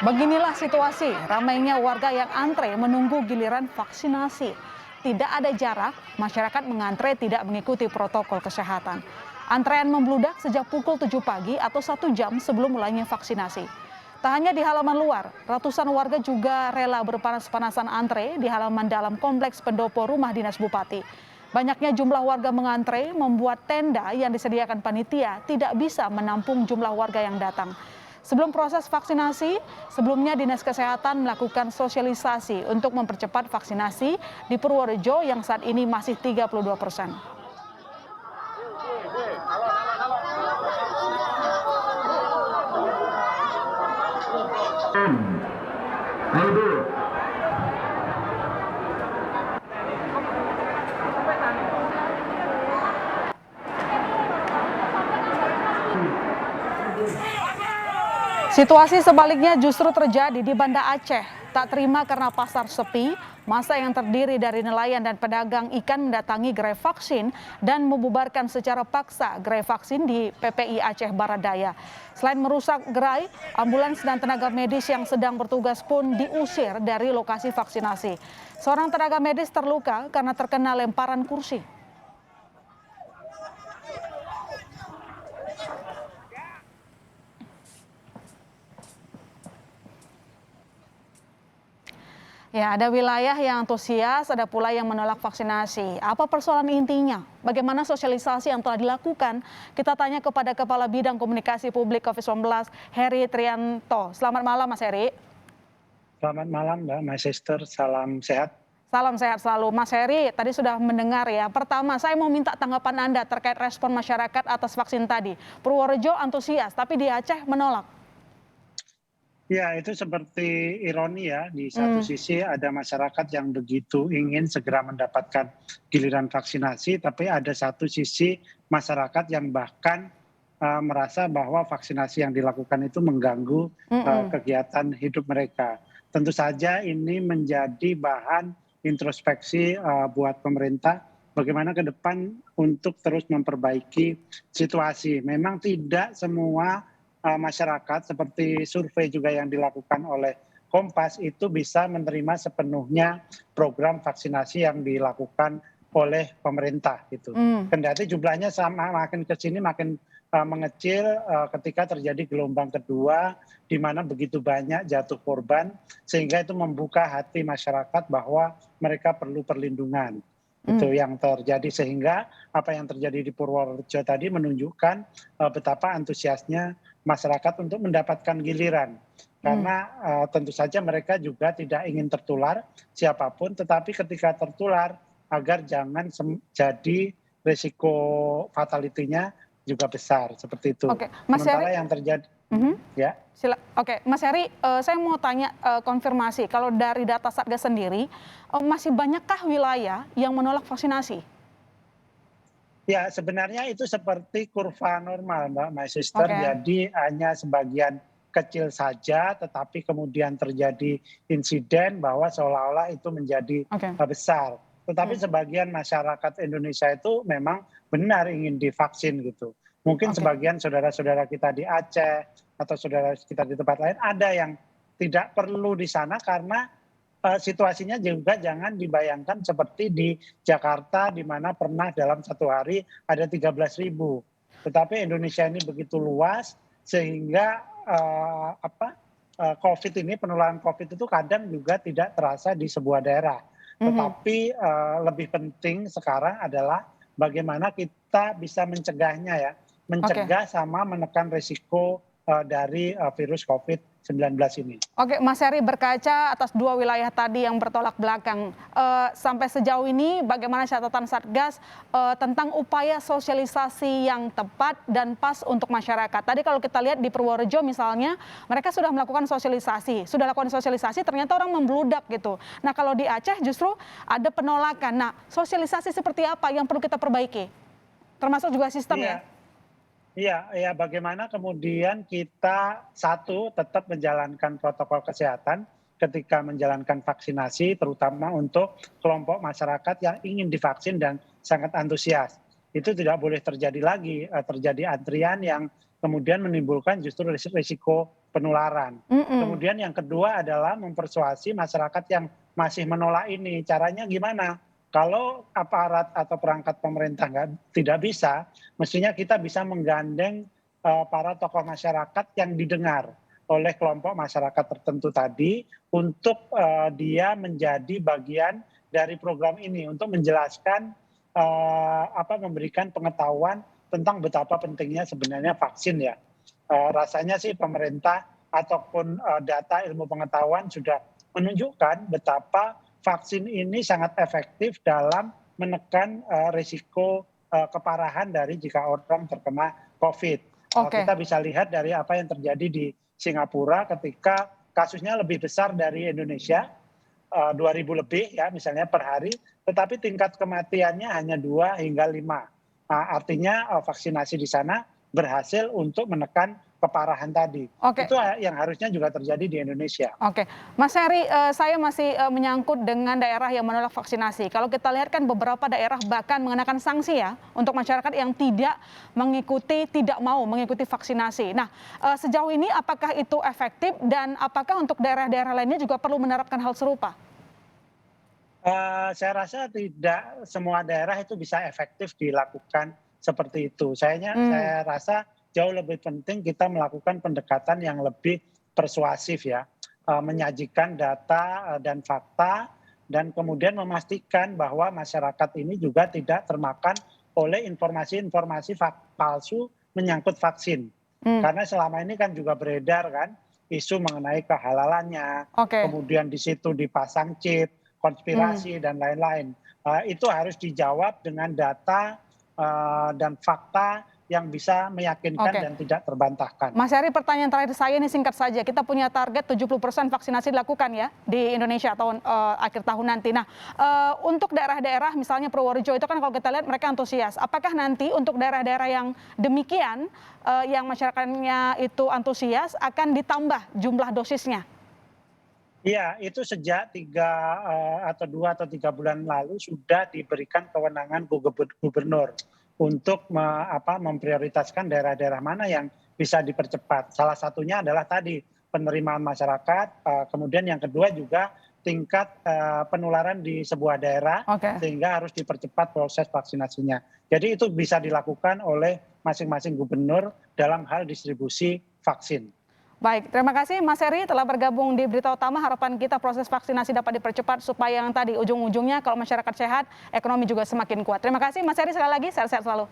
Beginilah situasi ramainya warga yang antre menunggu giliran vaksinasi. Tidak ada jarak, masyarakat mengantre tidak mengikuti protokol kesehatan. Antrean membludak sejak pukul 7 pagi atau 1 jam sebelum mulainya vaksinasi. Tak hanya di halaman luar, ratusan warga juga rela berpanas-panasan antre di halaman dalam kompleks pendopo rumah dinas bupati. Banyaknya jumlah warga mengantre membuat tenda yang disediakan panitia tidak bisa menampung jumlah warga yang datang. Sebelum proses vaksinasi, sebelumnya Dinas Kesehatan melakukan sosialisasi untuk mempercepat vaksinasi di Purworejo yang saat ini masih 32%. Situasi sebaliknya justru terjadi di Banda Aceh. Tak terima karena pasar sepi, massa yang terdiri dari nelayan dan pedagang ikan mendatangi gerai vaksin dan membubarkan secara paksa gerai vaksin di PPI Aceh Barat Daya. Selain merusak gerai, ambulans dan tenaga medis yang sedang bertugas pun diusir dari lokasi vaksinasi. Seorang tenaga medis terluka karena terkena lemparan kursi. Ya, ada wilayah yang antusias, ada pula yang menolak vaksinasi. Apa persoalan intinya? Bagaimana sosialisasi yang telah dilakukan? Kita tanya kepada Kepala Bidang Komunikasi Publik COVID-19, Heri Trianto. Selamat malam, Mas Heri. Selamat malam, Mbak, my sister. Salam sehat. Salam sehat selalu. Mas Heri, tadi sudah mendengar ya. Pertama, saya mau minta tanggapan Anda terkait respon masyarakat atas vaksin tadi. Purworejo antusias, tapi di Aceh menolak. Ya, itu seperti ironi ya. Di satu sisi ada masyarakat yang begitu ingin segera mendapatkan giliran vaksinasi, tapi ada satu sisi masyarakat yang bahkan merasa bahwa vaksinasi yang dilakukan itu mengganggu kegiatan hidup mereka. Tentu saja ini menjadi bahan introspeksi buat pemerintah bagaimana ke depan untuk terus memperbaiki situasi. Memang tidak semua masyarakat seperti survei juga yang dilakukan oleh Kompas itu bisa menerima sepenuhnya program vaksinasi yang dilakukan oleh pemerintah gitu. Kendati jumlahnya sama makin ke sini makin mengecil ketika terjadi gelombang kedua di mana begitu banyak jatuh korban sehingga itu membuka hati masyarakat bahwa mereka perlu perlindungan. Itu yang terjadi sehingga apa yang terjadi di Purworejo tadi menunjukkan betapa antusiasnya masyarakat untuk mendapatkan giliran. Karena tentu saja mereka juga tidak ingin tertular siapapun, tetapi ketika tertular agar jangan jadi risiko fatality-nya juga besar seperti itu. Oke, Mas Sementara Heri. yang terjadi, ya. Oke, Mas Heri, saya mau tanya konfirmasi. Kalau dari data Satgas sendiri, masih banyakkah wilayah yang menolak vaksinasi? Ya, sebenarnya itu seperti kurva normal, Mbak, my sister. Oke. Jadi hanya sebagian kecil saja, tetapi kemudian terjadi insiden bahwa seolah-olah itu menjadi Oke. besar. Tetapi sebagian masyarakat Indonesia itu memang benar ingin divaksin gitu. Mungkin Oke. sebagian saudara-saudara kita di Aceh atau saudara kita di tempat lain ada yang tidak perlu di sana karena situasinya juga jangan dibayangkan seperti di Jakarta di mana pernah dalam satu hari ada 13.000. Tetapi Indonesia ini begitu luas sehingga COVID ini, penularan COVID itu kadang juga tidak terasa di sebuah daerah. Tetapi lebih penting sekarang adalah bagaimana kita bisa mencegahnya ya. Mencegah sama menekan risiko dari virus COVID-19 ini. Oke, Mas Heri, berkaca atas dua wilayah tadi yang bertolak belakang, sampai sejauh ini bagaimana catatan Satgas tentang upaya sosialisasi yang tepat dan pas untuk masyarakat? Tadi kalau kita lihat di Purworejo misalnya, mereka sudah melakukan sosialisasi, ternyata orang membludak gitu. Nah, kalau di Aceh justru ada penolakan. Nah, sosialisasi seperti apa yang perlu kita perbaiki? Termasuk juga sistem ya? Iya, bagaimana kemudian kita tetap menjalankan protokol kesehatan ketika menjalankan vaksinasi, terutama untuk kelompok masyarakat yang ingin divaksin dan sangat antusias. Itu tidak boleh terjadi lagi, terjadi antrian yang kemudian menimbulkan justru risiko penularan. Kemudian yang kedua adalah mempersuasi masyarakat yang masih menolak ini. Caranya gimana? Kalau aparat atau perangkat pemerintah tidak bisa, mestinya kita bisa menggandeng para tokoh masyarakat yang didengar oleh kelompok masyarakat tertentu tadi untuk dia menjadi bagian dari program ini untuk menjelaskan memberikan pengetahuan tentang betapa pentingnya sebenarnya vaksin ya. Rasanya sih pemerintah ataupun data ilmu pengetahuan sudah menunjukkan betapa vaksin ini sangat efektif dalam menekan risiko keparahan dari jika orang terkena COVID. Kita bisa lihat dari apa yang terjadi di Singapura ketika kasusnya lebih besar dari Indonesia, 2.000 lebih ya misalnya per hari, tetapi tingkat kematiannya hanya 2 hingga 5. Artinya vaksinasi di sana berhasil untuk menekan keparahan tadi. Itu yang harusnya juga terjadi di Indonesia. Oke, Mas Heri, saya masih menyangkut dengan daerah yang menolak vaksinasi. Kalau kita lihat kan beberapa daerah bahkan mengenakan sanksi ya untuk masyarakat yang tidak mau mengikuti vaksinasi. Nah, sejauh ini apakah itu efektif dan apakah untuk daerah-daerah lainnya juga perlu menerapkan hal serupa? Saya rasa tidak semua daerah itu bisa efektif dilakukan seperti itu. Saya rasa jauh lebih penting kita melakukan pendekatan yang lebih persuasif ya, menyajikan data dan fakta dan kemudian memastikan bahwa masyarakat ini juga tidak termakan oleh informasi-informasi palsu menyangkut vaksin. Karena selama ini kan juga beredar kan isu mengenai kehalalannya, kemudian di situ dipasang chip, konspirasi dan lain-lain. Itu harus dijawab dengan data dan fakta yang bisa meyakinkan dan tidak terbantahkan. Mas Heri, pertanyaan terakhir saya ini singkat saja. Kita punya target 70% vaksinasi dilakukan ya di Indonesia tahun akhir tahun nanti. Nah, untuk daerah-daerah misalnya Purworejo itu kan kalau kita lihat mereka antusias. Apakah nanti untuk daerah-daerah yang demikian yang masyarakatnya itu antusias akan ditambah jumlah dosisnya? Iya, itu sejak 2 atau 3 bulan lalu sudah diberikan kewenangan gubernur untuk memprioritaskan daerah-daerah mana yang bisa dipercepat. Salah satunya adalah tadi penerimaan masyarakat, kemudian yang kedua juga tingkat penularan di sebuah daerah, sehingga harus dipercepat proses vaksinasinya. Jadi itu bisa dilakukan oleh masing-masing gubernur dalam hal distribusi vaksin. Baik, terima kasih Mas Heri telah bergabung di Berita Utama. Harapan kita proses vaksinasi dapat dipercepat supaya yang tadi ujung-ujungnya kalau masyarakat sehat, ekonomi juga semakin kuat. Terima kasih Mas Heri sekali lagi, sehat-sehat selalu.